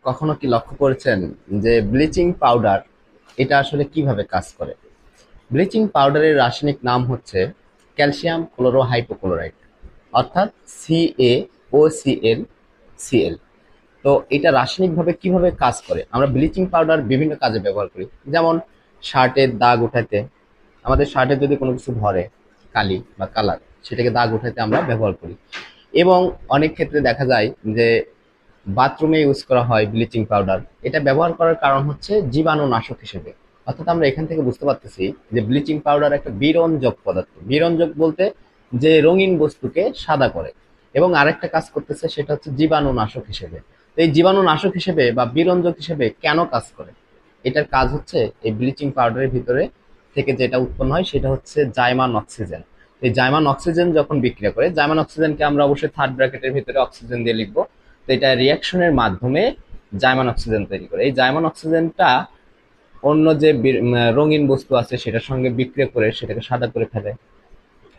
কখনো কি লক্ষ্য করেছেন যে ব্লিচিং পাউডার এটা আসলে কিভাবে কাজ করে? ব্লিচিং পাউডারের রাসায়নিক নাম হচ্ছে ক্যালসিয়াম ক্লোরোহাইপোক্লোরাইড, অর্থাৎ CaOCl। তো এটা রাসায়নিকভাবে কিভাবে কাজ করে? আমরা ব্লিচিং পাউডার বিভিন্ন কাজে ব্যবহার করি, যেমন শার্টের দাগ উঠাতে। আমাদের শার্টে যদি কোনো কিছু ধরে, কালি বা কালার, সেটাকে দাগ উঠাতে আমরা ব্যবহার করি। এবং অনেক ক্ষেত্রে দেখা যায় যে বাথরুমে ইউজ করা হয় ব্লিচিং পাউডার। এটা ব্যবহার করার কারণ হচ্ছে জীবাণুনাশক হিসেবে। অর্থাৎ আমরা এখান থেকে বুঝতে পারতেছি যে ব্লিচিং পাউডার একটা বিরঞ্জক পদার্থ। বিরঞ্জক বলতে যে রঙিন বস্তুকে সাদা করে। এবং আরেকটা কাজ করতেছে, সেটা হচ্ছে জীবাণুনাশক হিসেবে। তো এই জীবাণুনাশক হিসেবে বা বিরঞ্জক হিসেবে কেন কাজ করে? এটার কাজ হচ্ছে এই ব্লিচিং পাউডারের ভিতরে থেকে যেটা উৎপন্ন হয় সেটা হচ্ছে জাইমান অক্সিজেন। এই জাইমান অক্সিজেন যখন বিক্রিয়া করে, জাইমান অক্সিজেনকে আমরা অবশ্যই থার্ড ব্র্যাকেটের ভিতরে অক্সিজেন দিয়ে লিখবো। তো এটা রিয়াকশনের মাধ্যমে জাইমান অক্সিজেন তৈরি করে। এই জাইমান অক্সিজেনটা অন্য যে রঙিন বস্তু আছে সেটার সঙ্গে বিক্রিয়া করে সেটাকে সাদা করে ফেলে,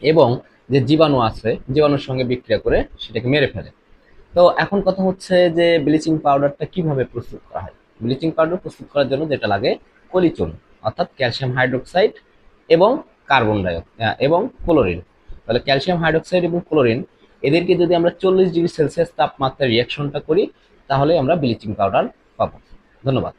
এবং যে জীবাণু আছে জীবাণুর সঙ্গে বিক্রিয়া করে সেটাকে মেরে ফেলে। তো এখন কথা হচ্ছে যে ব্লিচিং পাউডারটা কিভাবে প্রস্তুত করা হয়। ব্লিচিং পাউডার প্রস্তুত করার জন্য যেটা লাগে কলিচুন, অর্থাৎ ক্যালসিয়াম হাইড্রোক্সাইড এবং কার্বন ডাই এবং ক্লোরিন। তাহলে ক্যালসিয়াম হাইড্রোক্সাইড এবং ক্লোরিন এদেরকে যদি আমরা 40 ডিগ্রি সেলসিয়াস তাপমাত্রায় রিয়াকশনটা করি, তাহলে আমরা ব্লিচিং পাউডার পাবো। ধন্যবাদ।